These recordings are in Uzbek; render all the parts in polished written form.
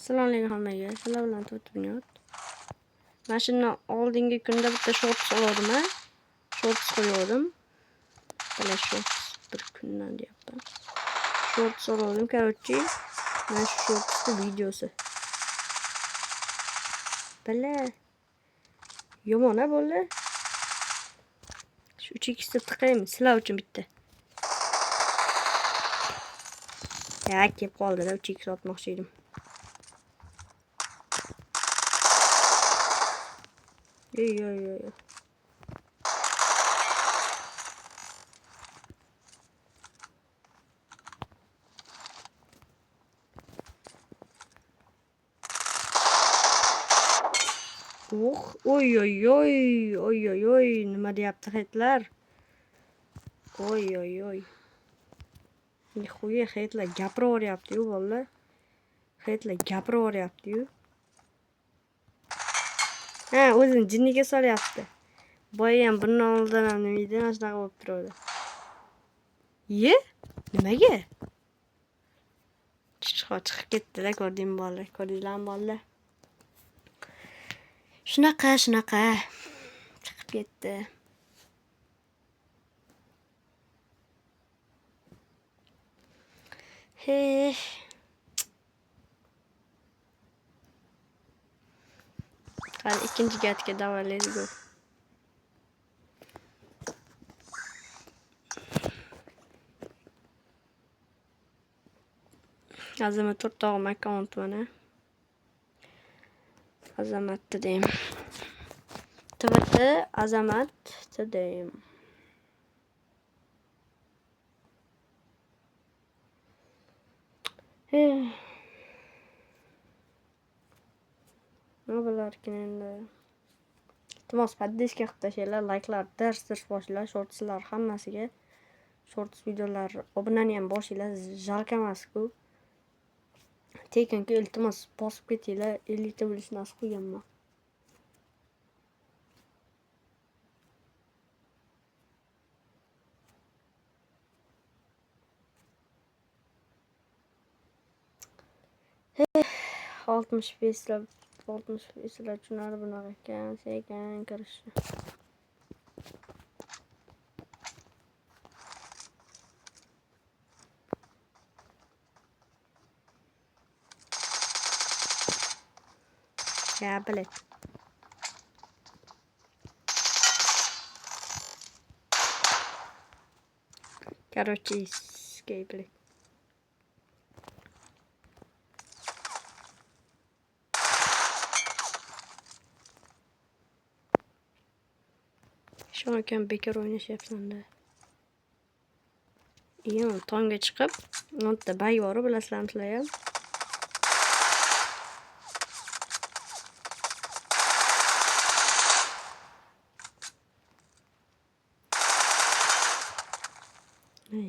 Assalomu alaykum hammaga. Sizlar bilan To'tibnyot. Mana shundan oldingi kunda bitta shorts oldim. Shorts qo'ydim. Mana shorts bir kundan deyapman. Shorts oldim, короче. Mana shu shortsning videosi. Bala. Yomon bo'ldi. Shu 3x'ni tiqaymi? Sizlar uchun bitta. Ya, kelib qoldi-da, 3x otmoqchi edim. Yo. Oy, nima deyapti xetlar? Oy. Nixuya xetlar gapiraveryapti-yu, bolalar. Xetlar gapiraveryapti-yu. Ha, o'zini jinniga solyapti. Boya ham bir oldin ham nima edi, mana shunaqa bo'lib turadi. Ye? Nimaga? Chiqib ketdi-da, ko'rdingmi bolalar? Ko'rdinglarmi bolalar? Shunaqa. Chiqib ketdi. He. Hadi ikkinchi gatga davolaydi. Azamat o'rtog'im akkaunt mana. Azamat deyim. Twitter Azamat deyim. Ne bo'larkin endi? Iltimos podpiska qilib tashinglar, like'lar, dars boshinglar, shortslar hammasiga. Shorts videolar obunani ham boshinglar, jalq emas-ku. Tekinki iltimos bosib ketinglar, 50 ta bo'lish nasib qilganman. Altmış beşler şunları buna bakayım. Şeyken karıştı. Ya böyle. Короче, скейпли. Şu anken bekar oynashyapsan da. Iyo, tongga chiqib, o'nta bay bor, bilasizlarmi sizlar ham?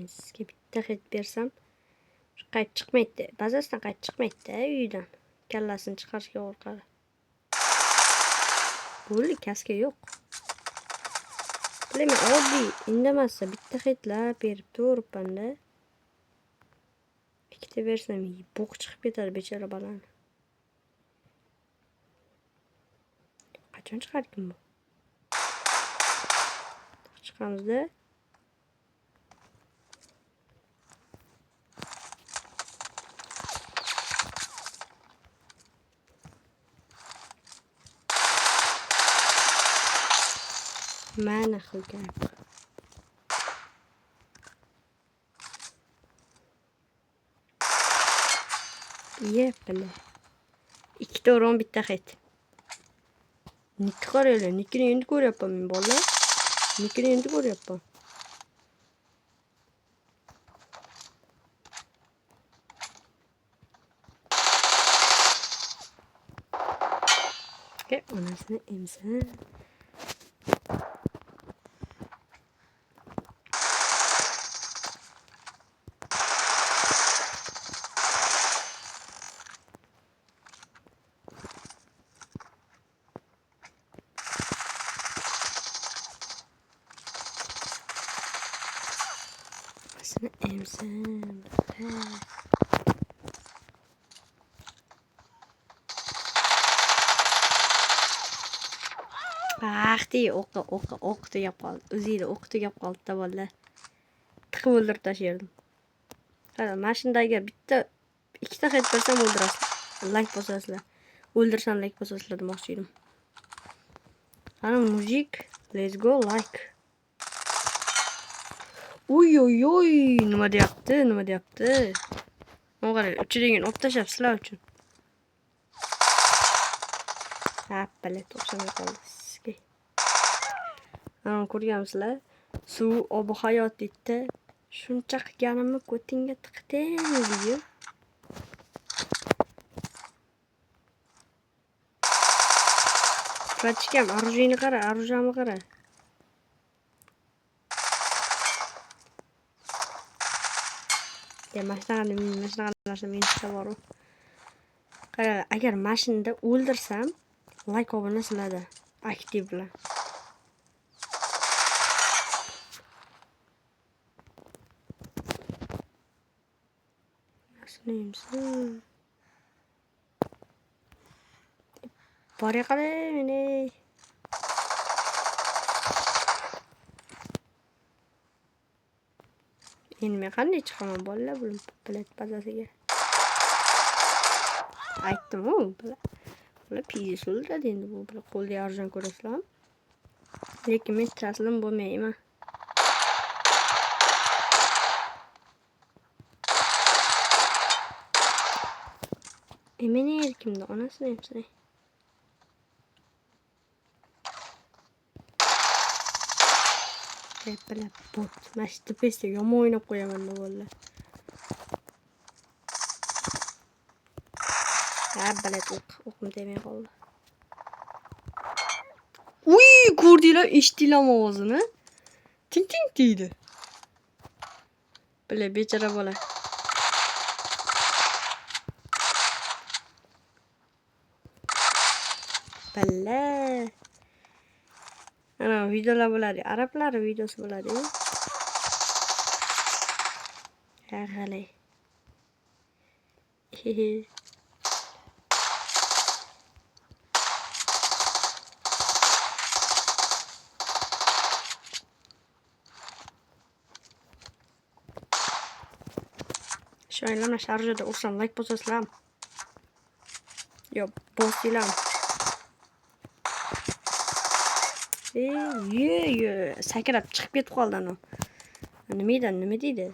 Sizga bitta xet bersam, qaytib chiqmaydi. Bazasidan qaytib chiqmaydi uydan. Kallasini chiqarishga qo'rqadi. Bo'ldi, kaska yo'q. Bilaman, oddiy indamasa bitta xetlar berib turibman-da. Ikkita bersam bo'q chiqib ketadi bechora bolani. Qachon chiqarkin bu? Chiqamiz-da. Mana xilgan. Yepli. Ikkita o'ron bitta xet. Nikki qaranglar, nikkini endi ko'ryapman men bolalar. Nikkini endi ko'ryapman. Onasini emsin. Emsin. Vaqti o'q tugab qoldi. O'zingda o'q tugab qoldi-da bolalar. Tiqib o'ldirib tashladim. Qara, mashinadagi bitta ikkita hit bersam o'ldirasizlar. Like bosasizlar. O'ldirsam like bosasizlar demoqchi edim. Ana mujik, let's go like. Uy, nima deyapti? Mana qarang, uchirgan olib tashlab sizlar uchun. Bale, to'xtamay qoldi sizga. Mana ko'rganmisizlar? Suv obi hayot deydi. Shuncha qilganimni ko'tingga tiqding deydi. Prachkam, оружиeni qara, оружиamni qara. Mashina narsa menga bor. Qara, agar mashinada o'ldirsam, like obuna sizlarda aktiv bilan. Nasıl? Bari qara meni. Endi men qanday chiqaman bolalar bu plat bazasiga? Aytdim-ku, bular piz o'ldiradi endi bu qo'lda arzon ko'rasizlar. Lekin men taslim bo'lmayman. Meni erkimda onasini hamsini. Hepla bot. Mashta pesta yomon o'ynab qo'yaman bolalar. Balet o'qim demay qoldi. Uy, ko'rdinglar, eshitdinglarmi ovozini? Ting deydi. Bile bechara bola. Balla. Ana videolar bo'ladi. Arablar videosi bo'ladi. Qalay. Şu an şarjda ursam like bosasizlar. Yo, bosinglar. Sakrab chiqib ketib qoldi ana. Nima deydi?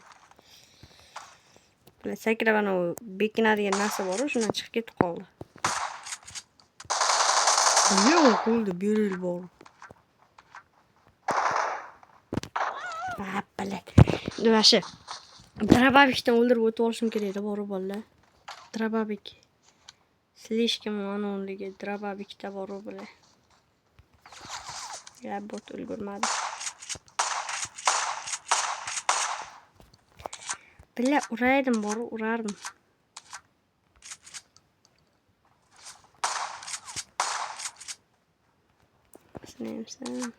Bular sakrab ana bekinadigan narsa bor-ku, shundan chiqib ketib qoldi. Nima qoldi? Beril bor. Balet. Nima shu? Drababikdan o'ldirib o'tib olishim kerak edi, bor bolalar. Drababik. Slishkam anonligi Drababikda bor bular. Ya bot ulgurmadi. Bila uraydim bor, urardim. Sinayimsan.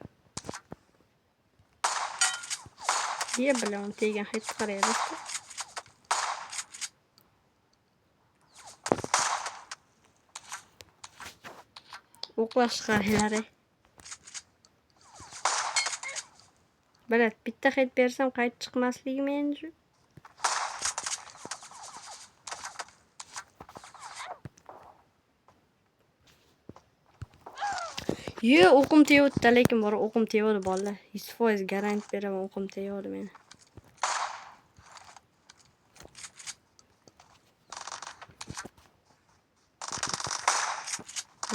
Diye bila onu tegan hech qaraydi. O'qlash qaralari. Bilat bitta hit bersam qaytib chiqmasligi menga. Yo, o'qim tegayapti, lekin bor o'qim tegadi bolalar. 100% garant beraman, o'qim tegadi meni.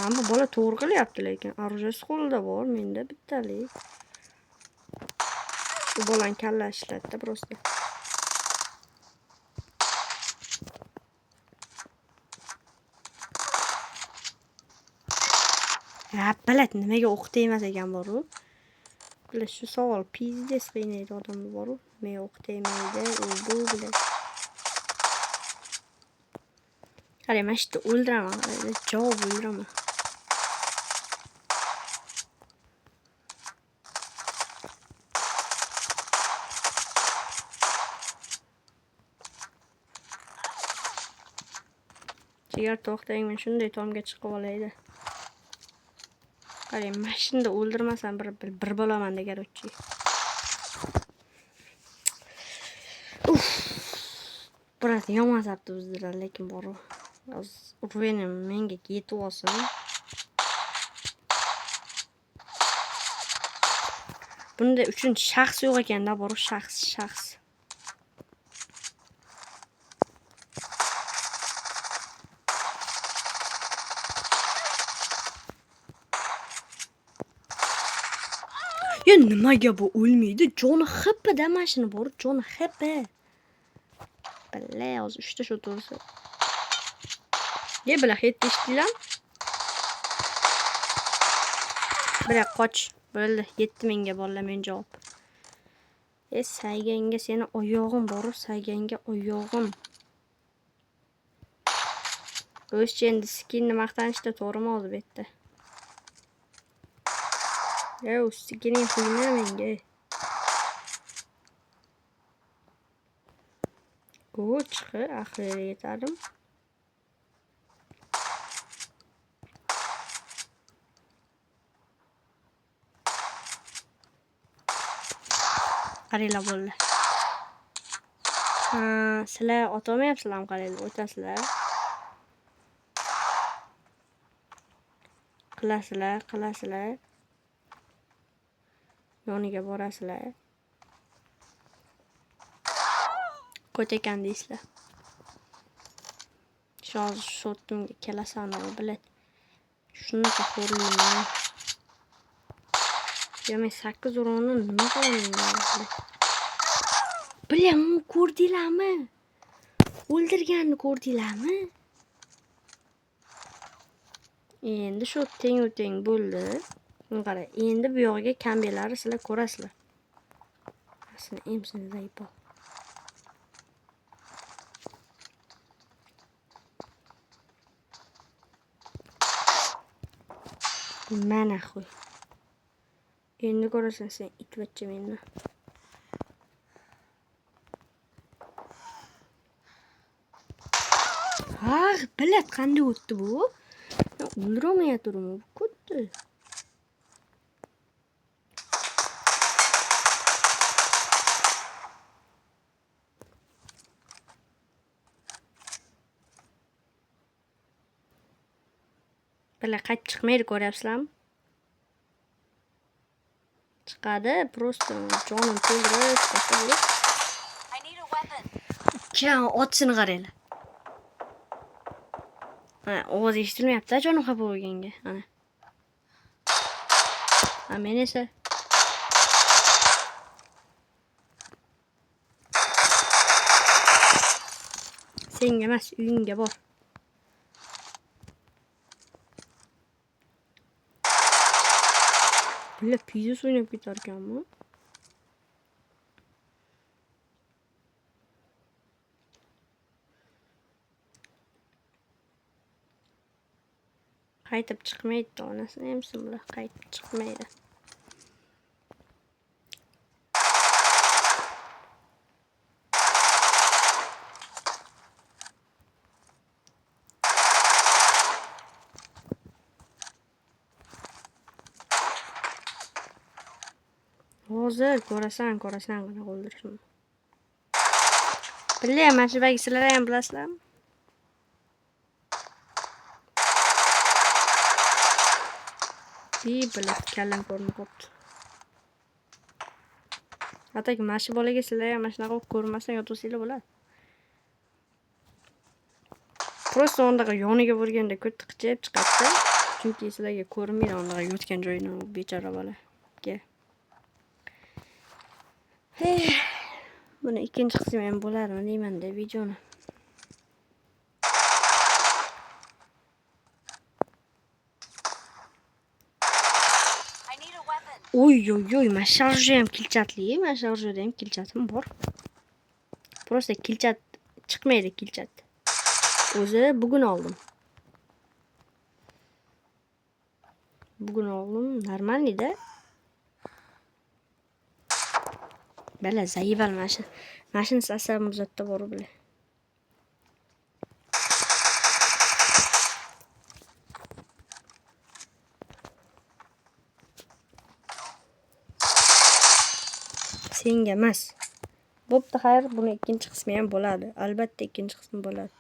Hamma bola to'g'ri qilyapti, lekin orujasi qo'lida bor, menda bittalik. Bu bolani kalla ishlatdi просто. Balet nimaga o'q tegmas ekan bor-ku? Bular shu savol pizdes qiynaydi odamni bor-ku. Nimaga o'q tegmaydi? Bu bilan. Qarang, mana shu o'ldiraman, javob o'ldiraman. Jigar to'xtang, men shunday tomga chiqib olaydi. qarang, mashinada o'ldirmasam bir bo'laman degarochi. Biroz yomon sabti bizlar, lekin bor. Urvenim menga yetib olsin. Bunda uchun shaxs yo'q ekanda, bor shaxs. Ya nimaga bu o'lmaydi? Joni hipida mashina bor, joni hipi. Balla, hozir 3 ta shu tursa. Ye bilan hit eshitdilar. Bila qoch. Bo'ldi, 7000 ga bolalar men javob. Sayganga seni oyog'im bor, sayganga oyog'im. O'zcha endi skinni maqtanishda to'g'rimi hozir bu yerda? Yo, skinning quyma menga. Chiqi, axiri yetarim. Qaranglar bo'ldi. Sizlar otolmayapsizlarmi qaranglar, o'tasizlar. Qilasizlar. Yoniga borasizlar. Ko'tekan deysizlar. Shotimga kelasan o bilet. Shunaqa xo'rlayman. Ya men 8 uronni nima qilaman? Bilaman, ko'rdinglarmi? O'ldirganni ko'rdinglarmi? Endi shu teng bo'ldi. Qara, endi bu yo'g'iga kambelarni sizlar ko'rasizlar. Asli emsini zaypo. Mana qo'y. Endi ko'rasan sen itvachcha menni. Bilat qanday o'tdi bu? O'ldirolmayaptimi bu kutdi. Bilat qaytib chiqmaydi, ko'ryapsizlarmi? Chiqadi, просто jonim to'ldirib chiqadi. Kan otishini qaranglar. Ovoz eshitilmayapti, jonim xafa bo'lganga. Men esa senga emas, uyingga bor. Bular pizza o'ynab ketar ekanmi? Qaytib chiqmaydi, onasini emsin bular, qaytib chiqmaydi. Hozir ko'rasan qana o'ldirishim. Bilaman, mana shu bagi sizlar ham bilasizlarmi? Bilat kallam ko'rinib qopti. Ataki mana shu bolaga sizlar ham mana shunaqa ko'rmasdan yotosizlar bo'ladi. Просто ondaqa yoniga borganda ko'tti qichib chiqadi. Chunki sizlarga ko'rinmaydi ondaqa yotgan joyini bechora bolaga. Buni ikkinchi qismi ham bo'larmi deyman-da videoni. Oy, mana sharjda ham kilchatli, mana sharjda ham kilchatim bor. Просто kilchat chiqmaydi, kilchat. O'zi bugun oldim. Normalda. Bela zayival mashin sasam muzatda bor bile. senga emas. Bo'pti, xayr, buni ikkinchi qismi ham bo'ladi. Albatta ikkinchi qismi bo'ladi.